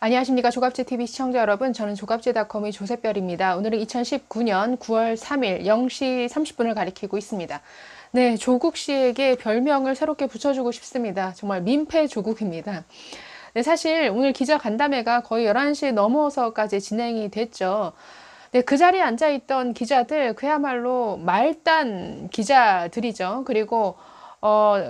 안녕하십니까. 조갑제TV 시청자 여러분. 저는 조갑제닷컴의 조셉별입니다. 오늘은 2019년 9월 3일 0시 30분을 가리키고 있습니다. 네, 조국 씨에게 별명을 새롭게 붙여주고 싶습니다. 정말 민폐 조국입니다. 네, 사실 오늘 기자 간담회가 거의 11시 넘어서까지 진행이 됐죠. 네, 그 자리에 앉아있던 기자들 그야말로 말단 기자들이죠. 그리고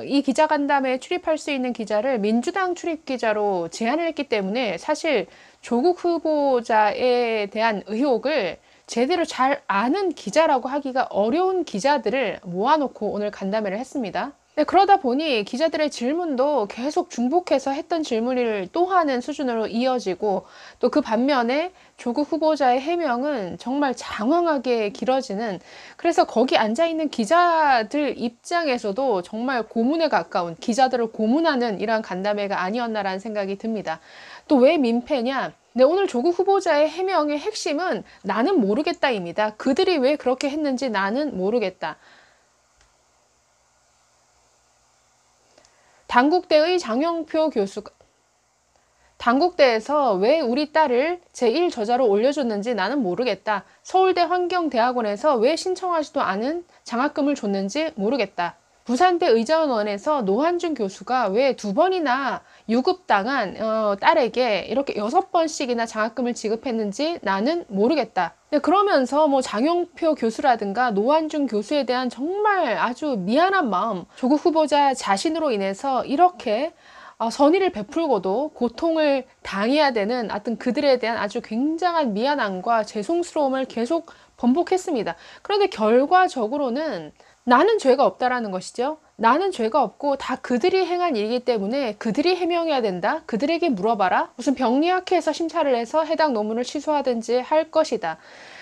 이 기자간담회에 출입할 수 있는 기자를 민주당 출입 기자로 제한을 했기 때문에 사실 조국 후보자에 대한 의혹을 제대로 잘 아는 기자라고 하기가 어려운 기자들을 모아놓고 오늘 간담회를 했습니다. 네, 그러다 보니 기자들의 질문도 계속 중복해서 했던 질문을 또 하는 수준으로 이어지고 또 그 반면에 조국 후보자의 해명은 정말 장황하게 길어지는, 그래서 거기 앉아있는 기자들 입장에서도 정말 고문에 가까운, 기자들을 고문하는 이러한 간담회가 아니었나라는 생각이 듭니다. 또 왜 민폐냐? 네, 오늘 조국 후보자의 해명의 핵심은 나는 모르겠다입니다. 그들이 왜 그렇게 했는지 나는 모르겠다. 단국대의 장영표 교수가 단국대에서 왜 우리 딸을 제1저자로 올려줬는지 나는 모르겠다. 서울대 환경대학원에서 왜 신청하지도 않은 장학금을 줬는지 모르겠다. 부산대 의전원에서 노한준 교수가 왜 2번이나 유급당한 딸에게 이렇게 6번씩이나 장학금을 지급했는지 나는 모르겠다. 네, 그러면서 뭐 장영표 교수라든가 노한준 교수에 대한 정말 아주 미안한 마음, 조국 후보자 자신으로 인해서 이렇게 선의를 베풀고도 고통을 당해야 되는 하여튼 그들에 대한 아주 굉장한 미안함과 죄송스러움을 계속 번복했습니다. 그런데 결과적으로는 나는 죄가 없다라는 것이죠. 나는 죄가 없고 다 그들이 행한 일이기 때문에 그들이 해명해야 된다. 그들에게 물어봐라. 무슨 병리학회에서 심사를 해서 해당 논문을 취소하든지 할 것이다.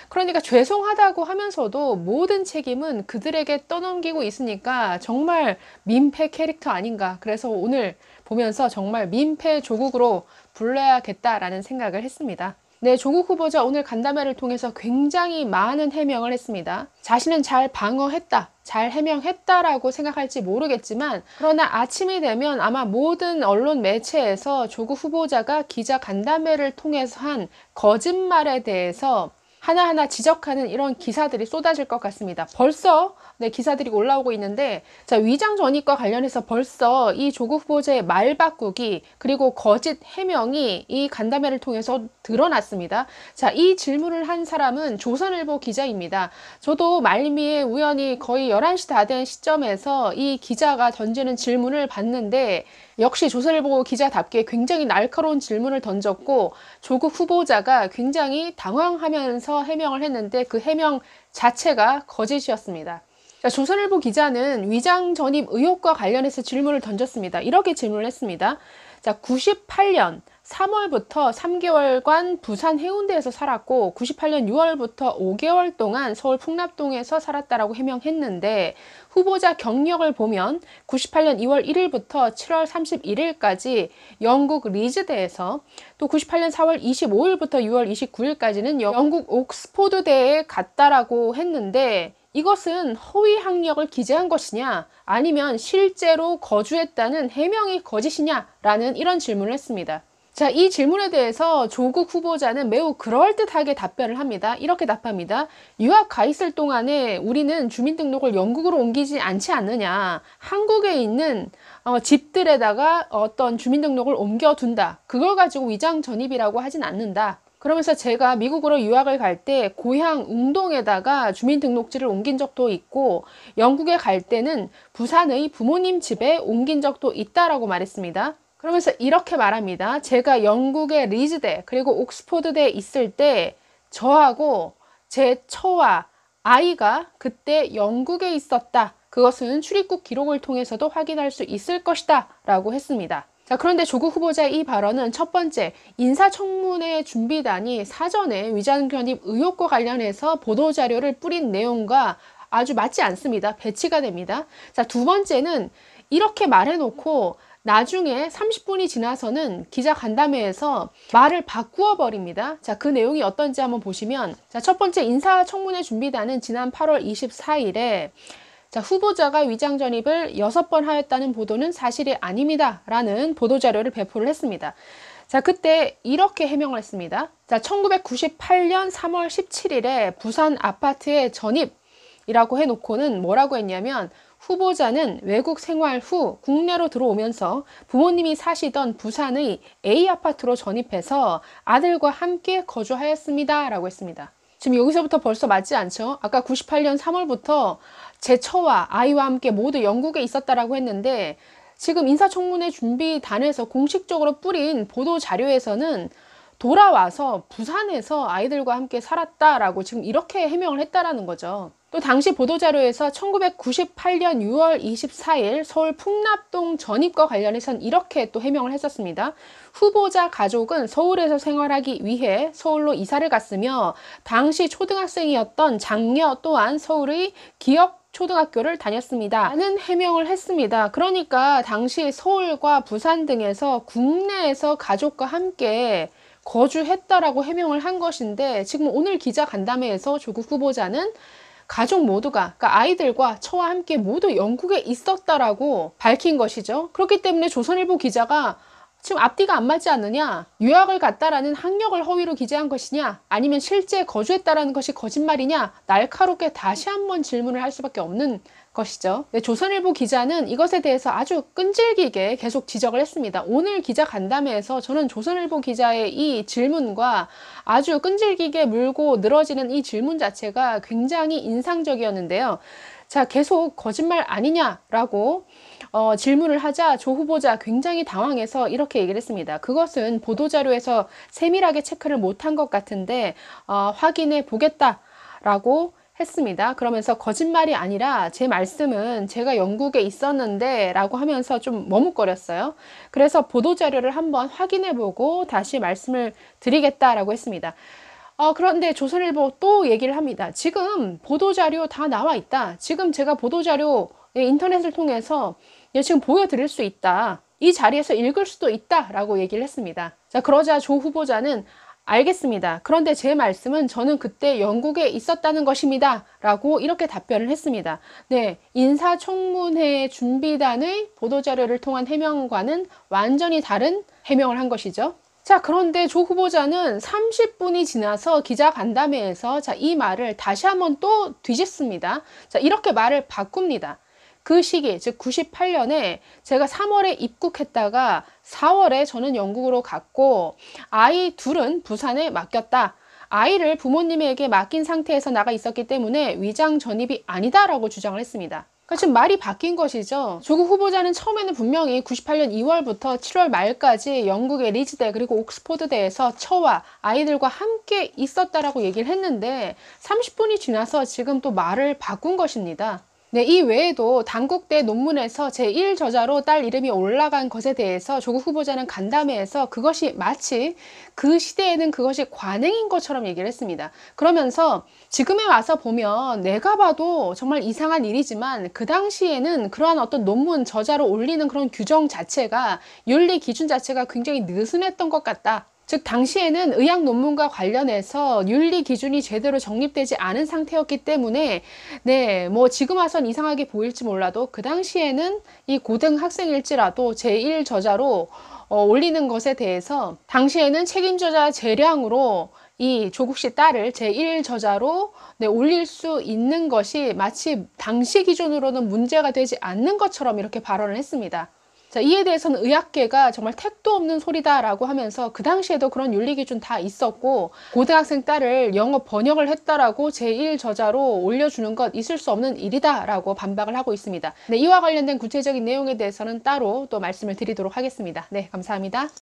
그러니까 죄송하다고 하면서도 모든 책임은 그들에게 떠넘기고 있으니까 정말 민폐 캐릭터 아닌가. 그래서 오늘 보면서 정말 민폐 조국으로 불러야겠다라는 생각을 했습니다. 네, 조국 후보자 오늘 간담회를 통해서 굉장히 많은 해명을 했습니다. 자신은 잘 방어했다, 잘 해명했다라고 생각할지 모르겠지만, 그러나 아침이 되면 아마 모든 언론 매체에서 조국 후보자가 기자 간담회를 통해서 한 거짓말에 대해서 하나하나 지적하는 이런 기사들이 쏟아질 것 같습니다. 벌써 기사들이 올라오고 있는데, 자, 위장 전입과 관련해서 벌써 이 조국 후보자의 말 바꾸기 그리고 거짓 해명이 이 간담회를 통해서 드러났습니다. 자, 이 질문을 한 사람은 조선일보 기자입니다. 저도 말미에 우연히 거의 11시 다 된 시점에서 이 기자가 던지는 질문을 봤는데 역시 조선일보 기자답게 굉장히 날카로운 질문을 던졌고 조국 후보자가 굉장히 당황하면서 해명을 했는데 그 해명 자체가 거짓이었습니다. 자, 조선일보 기자는 위장 전입 의혹과 관련해서 질문을 던졌습니다. 이렇게 질문을 했습니다. 자, 98년 3월부터 3개월간 부산 해운대에서 살았고 98년 6월부터 5개월 동안 서울 풍납동에서 살았다라고 해명했는데 후보자 경력을 보면 98년 2월 1일부터 7월 31일까지 영국 리즈대에서, 또 98년 4월 25일부터 6월 29일까지는 영국 옥스포드대에 갔다라고 했는데 이것은 허위 학력을 기재한 것이냐 아니면 실제로 거주했다는 해명이 거짓이냐라는 이런 질문을 했습니다. 자, 이 질문에 대해서 조국 후보자는 매우 그럴듯하게 답변을 합니다. 이렇게 답합니다. 유학 가 있을 동안에 우리는 주민등록을 영국으로 옮기지 않지 않느냐. 한국에 있는 집들에다가 어떤 주민등록을 옮겨둔다. 그걸 가지고 위장 전입이라고 하진 않는다. 그러면서 제가 미국으로 유학을 갈 때 고향 웅동에다가 주민등록지를 옮긴 적도 있고 영국에 갈 때는 부산의 부모님 집에 옮긴 적도 있다라고 말했습니다. 그러면서 이렇게 말합니다. 제가 영국의 리즈대 그리고 옥스포드대에 있을 때 저하고 제 처와 아이가 그때 영국에 있었다. 그것은 출입국 기록을 통해서도 확인할 수 있을 것이다 라고 했습니다. 자, 그런데 조국 후보자의 이 발언은 첫 번째, 인사청문회 준비단이 사전에 위장 전입 의혹과 관련해서 보도자료를 뿌린 내용과 아주 맞지 않습니다. 배치가 됩니다. 자, 두 번째는 이렇게 말해놓고 나중에 30분이 지나서는 기자 간담회에서 말을 바꾸어 버립니다. 자, 그 내용이 어떤지 한번 보시면, 자, 첫 번째 인사청문회 준비단은 지난 8월 24일에 자, 후보자가 위장 전입을 6번 하였다는 보도는 사실이 아닙니다. 라는 보도자료를 배포를 했습니다. 자, 그때 이렇게 해명을 했습니다. 자, 1998년 3월 17일에 부산 아파트에 전입이라고 해놓고는 뭐라고 했냐면, 후보자는 외국 생활 후 국내로 들어오면서 부모님이 사시던 부산의 A 아파트로 전입해서 아들과 함께 거주하였습니다 라고 했습니다. 지금 여기서부터 벌써 맞지 않죠? 아까 98년 3월부터 제 처와 아이와 함께 모두 영국에 있었다라고 했는데, 지금 인사청문회 준비단에서 공식적으로 뿌린 보도 자료에서는 돌아와서 부산에서 아이들과 함께 살았다라고 지금 이렇게 해명을 했다라는 거죠. 또 당시 보도자료에서 1998년 6월 24일 서울 풍납동 전입과 관련해서는 이렇게 또 해명을 했었습니다. 후보자 가족은 서울에서 생활하기 위해 서울로 이사를 갔으며, 당시 초등학생이었던 장녀 또한 서울의 기업 초등학교를 다녔습니다 라는 해명을 했습니다. 그러니까 당시 서울과 부산 등에서 국내에서 가족과 함께 거주했다라고 해명을 한 것인데, 지금 오늘 기자 간담회에서 조국 후보자는 가족 모두가, 그러니까 아이들과 처와 함께 모두 영국에 있었다라고 밝힌 것이죠. 그렇기 때문에 조선일보 기자가 지금 앞뒤가 안 맞지 않느냐, 유학을 갔다라는 학력을 허위로 기재한 것이냐, 아니면 실제 거주했다라는 것이 거짓말이냐, 날카롭게 다시 한번 질문을 할 수밖에 없는 것이죠. 네, 조선일보 기자는 이것에 대해서 아주 끈질기게 계속 지적을 했습니다. 오늘 기자 간담회에서 저는 조선일보 기자의 이 질문과 아주 끈질기게 물고 늘어지는 이 질문 자체가 굉장히 인상적이었는데요. 자, 계속 거짓말 아니냐라고 질문을 하자 조 후보자 굉장히 당황해서 이렇게 얘기를 했습니다. 그것은 보도자료에서 세밀하게 체크를 못한 것 같은데 확인해 보겠다라고 했습니다. 그러면서 거짓말이 아니라 제 말씀은 제가 영국에 있었는데 라고 하면서 좀 머뭇거렸어요. 그래서 보도자료를 한번 확인해 보고 다시 말씀을 드리겠다라고 했습니다. 그런데 조선일보 또 얘기를 합니다. 지금 보도자료 다 나와 있다. 지금 제가 보도자료 인터넷을 통해서 지금 보여드릴 수 있다. 이 자리에서 읽을 수도 있다 라고 얘기를 했습니다. 자, 그러자 조 후보자는 알겠습니다. 그런데 제 말씀은 저는 그때 영국에 있었다는 것입니다 라고 이렇게 답변을 했습니다. 네, 인사청문회 준비단의 보도자료를 통한 해명과는 완전히 다른 해명을 한 것이죠. 자, 그런데 조 후보자는 30분이 지나서 기자 간담회에서 이 말을 다시 한번 또 뒤집습니다. 자, 이렇게 말을 바꿉니다. 그 시기, 즉 98년에 제가 3월에 입국했다가 4월에 저는 영국으로 갔고, 아이 둘은 부산에 맡겼다. 아이를 부모님에게 맡긴 상태에서 나가 있었기 때문에 위장 전입이 아니다라고 주장을 했습니다. 그러니까 지금 말이 바뀐 것이죠. 조국 후보자는 처음에는 분명히 98년 2월부터 7월 말까지 영국의 리즈대 그리고 옥스포드대에서 처와 아이들과 함께 있었다라고 얘기를 했는데 30분이 지나서 지금 또 말을 바꾼 것입니다. 네, 이 외에도 단국대 논문에서 제1저자로 딸 이름이 올라간 것에 대해서 조국 후보자는 간담회에서 그것이 마치 그 시대에는 그것이 관행인 것처럼 얘기를 했습니다. 그러면서 지금에 와서 보면 내가 봐도 정말 이상한 일이지만 그 당시에는 그러한 어떤 논문 저자로 올리는 그런 규정 자체가, 윤리 기준 자체가 굉장히 느슨했던 것 같다. 즉 당시에는 의학 논문과 관련해서 윤리 기준이 제대로 정립되지 않은 상태였기 때문에 네, 뭐 지금 와선 이상하게 보일지 몰라도 그 당시에는 이 고등학생일지라도 제1저자로 올리는 것에 대해서 당시에는 책임저자 재량으로 이 조국 씨 딸을 제1저자로 올릴 수 있는 것이 마치 당시 기준으로는 문제가 되지 않는 것처럼 이렇게 발언을 했습니다. 자, 이에 대해서는 의학계가 정말 택도 없는 소리다라고 하면서 그 당시에도 그런 윤리 기준 다 있었고 고등학생 딸을 영어 번역을 했다라고 제1저자로 올려주는 것 있을 수 없는 일이다라고 반박을 하고 있습니다. 네, 이와 관련된 구체적인 내용에 대해서는 따로 또 말씀을 드리도록 하겠습니다. 네, 감사합니다.